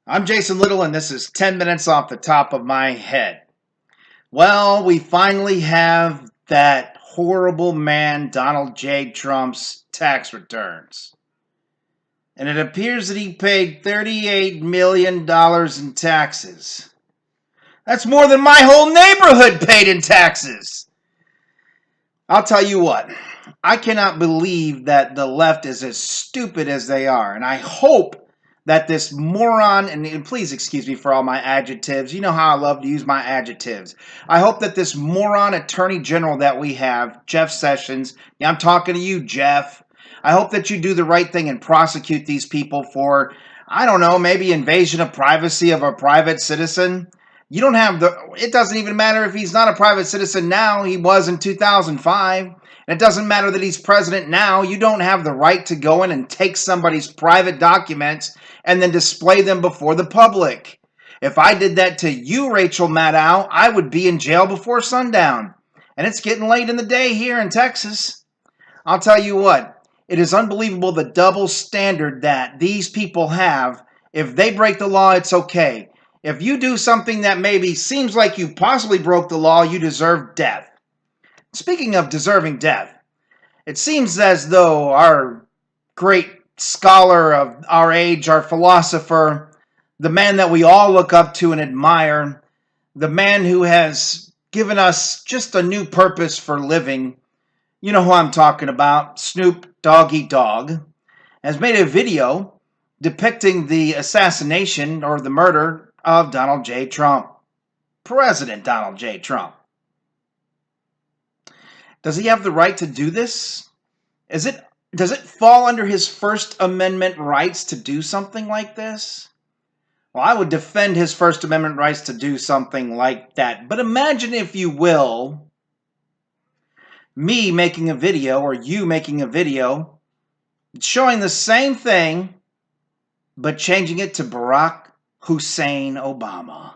I'm Jason Little, and this is 10 minutes off the top of my head. Well, we finally have that horrible man, Donald J. Trump's tax returns. And it appears that he paid $38 million in taxes. That's more than my whole neighborhood paid in taxes. I'll tell you what, I cannot believe that the left is as stupid as they are, and I hope that this moron, and please excuse me for all my adjectives, you know how I love to use my adjectives. I hope that this moron attorney general that we have, Jeff Sessions, yeah, I'm talking to you, Jeff. I hope that you do the right thing and prosecute these people for, I don't know, maybe invasion of privacy of a private citizen. You don't have it doesn't even matter if he's not a private citizen now, he was in 2005. And it doesn't matter that he's president now. You don't have the right to go in and take somebody's private documents and then display them before the public. If I did that to you, Rachel Maddow, I would be in jail before sundown. And it's getting late in the day here in Texas. I'll tell you what, it is unbelievable the double standard that these people have. If they break the law, it's okay. If you do something that maybe seems like you possibly broke the law, you deserve death. Speaking of deserving death, it seems as though our great scholar of our age, our philosopher, the man that we all look up to and admire, the man who has given us just a new purpose for living, you know who I'm talking about, Snoop Doggy Dogg, has made a video depicting the assassination or the murder of Donald J. Trump, President Donald J. Trump. Does he have the right to do this? Does it fall under his First Amendment rights to do something like this? Well, I would defend his First Amendment rights to do something like that. But imagine, if you will, me making a video or you making a video showing the same thing but changing it to Barack Hussein Obama.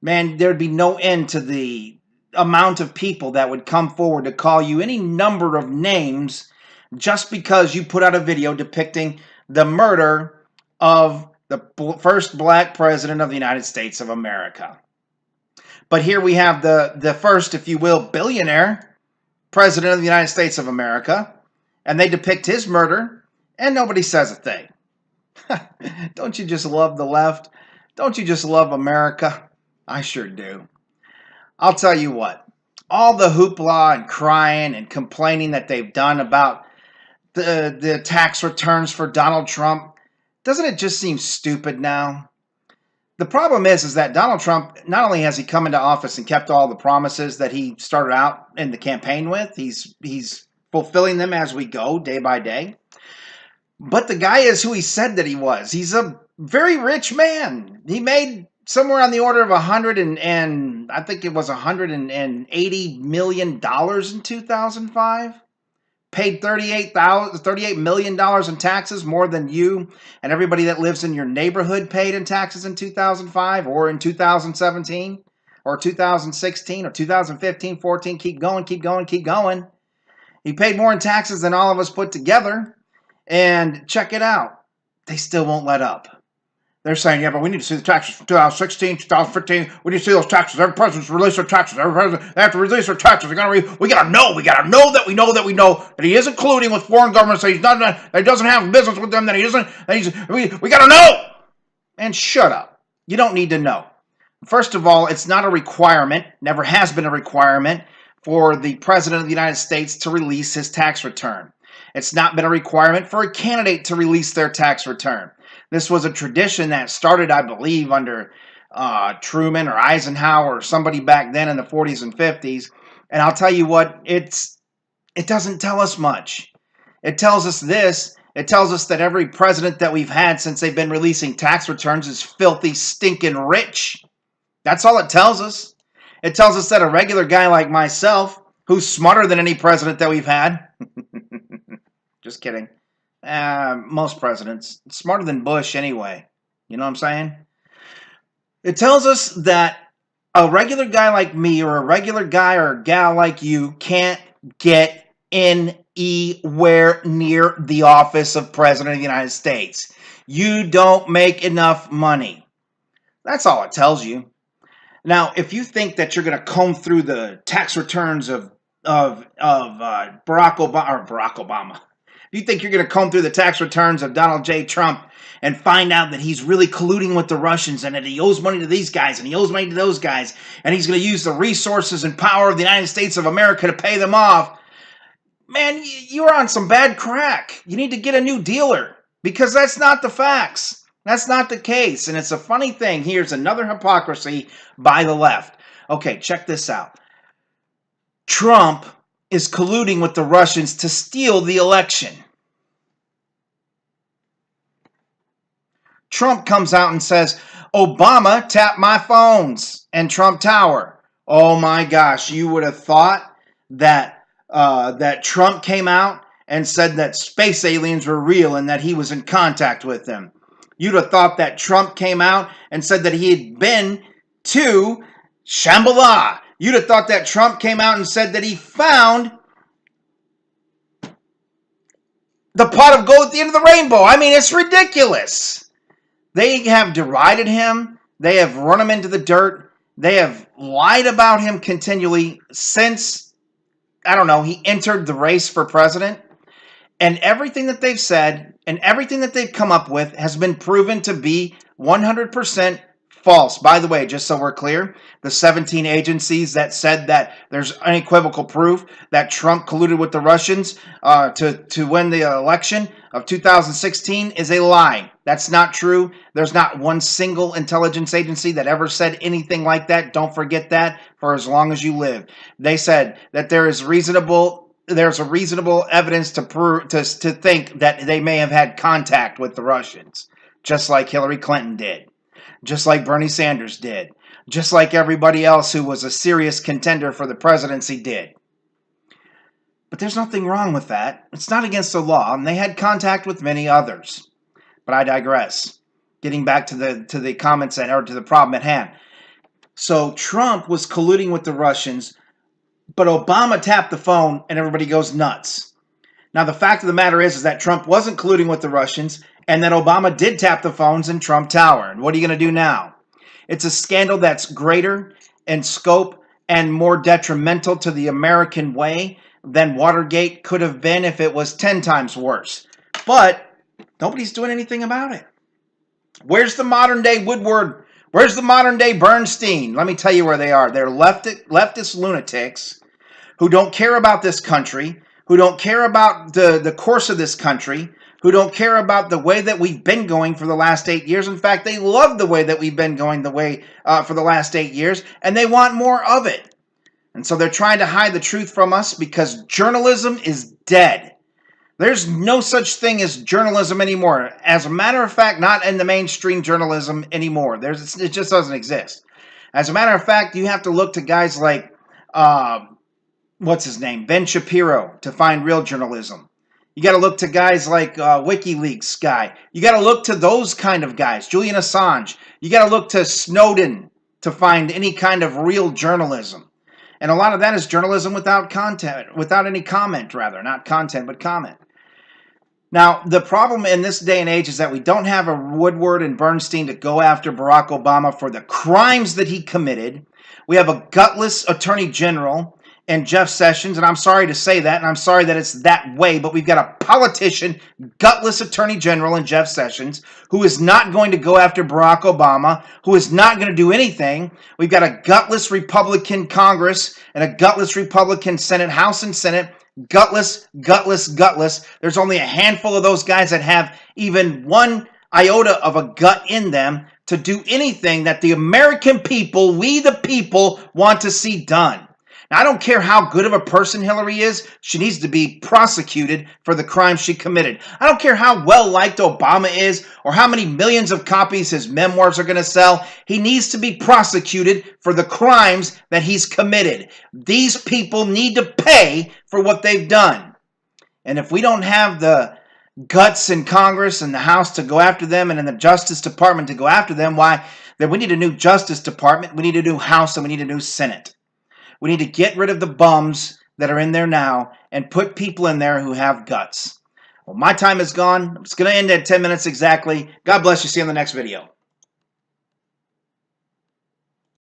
Man, there'd be no end to the amount of people that would come forward to call you any number of names just because you put out a video depicting the murder of the first black president of the United States of America. But here we have the first, if you will, billionaire president of the United States of America, and they depict his murder, and nobody says a thing. Don't you just love the left? Don't you just love America? I sure do. I'll tell you what, all the hoopla and crying and complaining that they've done about the tax returns for Donald Trump, doesn't it just seem stupid now? The problem is that Donald Trump, not only has he come into office and kept all the promises that he started out in the campaign with, he's fulfilling them as we go, day by day. But the guy is who he said that he was. He's a very rich man. He made somewhere on the order of I think it was $180 million in 2005. Paid $38 million in taxes, more than you and everybody that lives in your neighborhood paid in taxes in 2005 or in 2017 or 2016 or 2015, 14. Keep going, keep going, keep going. He paid more in taxes than all of us put together. And check it out. They still won't let up. They're saying, yeah, but we need to see the taxes from 2016, 2015. We need to see those taxes. Every president's release their taxes. Every president, they have to release their taxes. We gotta know that he isn't colluding with foreign governments. That he doesn't have business with them. We gotta know. And shut up. You don't need to know. First of all, it's not a requirement. Never has been a requirement for the president of the United States to release his tax return. It's not been a requirement for a candidate to release their tax return. This was a tradition that started, I believe, under Truman or Eisenhower or somebody back then in the 40s and 50s. And I'll tell you what, it doesn't tell us much. It tells us this. It tells us that every president that we've had since they've been releasing tax returns is filthy, stinking rich. That's all it tells us. It tells us that a regular guy like myself, who's smarter than any president that we've had, just kidding. Most presidents. Smarter than Bush anyway. You know what I'm saying? It tells us that a regular guy like me or a regular guy or gal like you can't get anywhere near the office of President of the United States. You don't make enough money. That's all it tells you. Now, if you think that you're going to comb through the tax returns of Barack Obama, if you think you're going to comb through the tax returns of Donald J. Trump and find out that he's really colluding with the Russians and that he owes money to these guys and he owes money to those guys and he's going to use the resources and power of the United States of America to pay them off, man, you're on some bad crack. You need to get a new dealer because that's not the facts. That's not the case. And it's a funny thing. Here's another hypocrisy by the left. Okay, check this out. Trump is colluding with the Russians to steal the election. Trump comes out and says, Obama tapped my phones and Trump Tower. Oh my gosh, you would have thought that Trump came out and said that space aliens were real and that he was in contact with them. You'd have thought that Trump came out and said that he had been to Shambhala. You'd have thought that Trump came out and said that he found the pot of gold at the end of the rainbow. I mean, it's ridiculous. They have derided him. They have run him into the dirt. They have lied about him continually since, I don't know, he entered the race for president. And everything that they've said and everything that they've come up with has been proven to be 100% false. By the way, just so we're clear, the 17 agencies that said that there's unequivocal proof that Trump colluded with the Russians to win the election of 2016 is a lie. That's not true. There's not one single intelligence agency that ever said anything like that. Don't forget that for as long as you live. They said that there's a reasonable evidence to think that they may have had contact with the Russians, just like Hillary Clinton did, just like Bernie Sanders did, just like everybody else who was a serious contender for the presidency did. But there's nothing wrong with that. It's not against the law, and they had contact with many others. But I digress. Getting back to the comments or to the problem at hand. So Trump was colluding with the Russians, but Obama tapped the phone and everybody goes nuts. Now, the fact of the matter is that Trump wasn't colluding with the Russians and that Obama did tap the phones in Trump Tower. And what are you going to do now? It's a scandal that's greater in scope and more detrimental to the American way than Watergate could have been if it was 10 times worse. But nobody's doing anything about it. Where's the modern day Woodward? Where's the modern day Bernstein? Let me tell you where they are. They're leftist lunatics who don't care about this country, who don't care about the course of this country, who don't care about the way that we've been going for the last 8 years. In fact, they love the way that we've been going for the last 8 years, and they want more of it. And so they're trying to hide the truth from us because journalism is dead. There's no such thing as journalism anymore. As a matter of fact, not in the mainstream journalism anymore. It just doesn't exist. As a matter of fact, you have to look to guys like, what's his name? Ben Shapiro to find real journalism. You got to look to guys like WikiLeaks guy. You got to look to those kind of guys. Julian Assange. You got to look to Snowden to find any kind of real journalism. And a lot of that is journalism without content, without any comment, rather. Not content, but comment. Now, the problem in this day and age is that we don't have a Woodward and Bernstein to go after Barack Obama for the crimes that he committed. We have a gutless attorney general and Jeff Sessions, and I'm sorry to say that, and I'm sorry that it's that way, but we've got a politician, gutless attorney general and Jeff Sessions, who is not going to go after Barack Obama, who is not going to do anything. We've got a gutless Republican Congress and a gutless Republican Senate, House and Senate, gutless, gutless, gutless. There's only a handful of those guys that have even one iota of a gut in them to do anything that the American people, we the people, want to see done. Now, I don't care how good of a person Hillary is. She needs to be prosecuted for the crimes she committed. I don't care how well-liked Obama is or how many millions of copies his memoirs are going to sell. He needs to be prosecuted for the crimes that he's committed. These people need to pay for what they've done. And if we don't have the guts in Congress and the House to go after them and in the Justice Department to go after them, why? Then we need a new Justice Department, we need a new House, and we need a new Senate. We need to get rid of the bums that are in there now and put people in there who have guts. Well, my time is gone. It's going to end at 10 minutes exactly. God bless you. See you in the next video.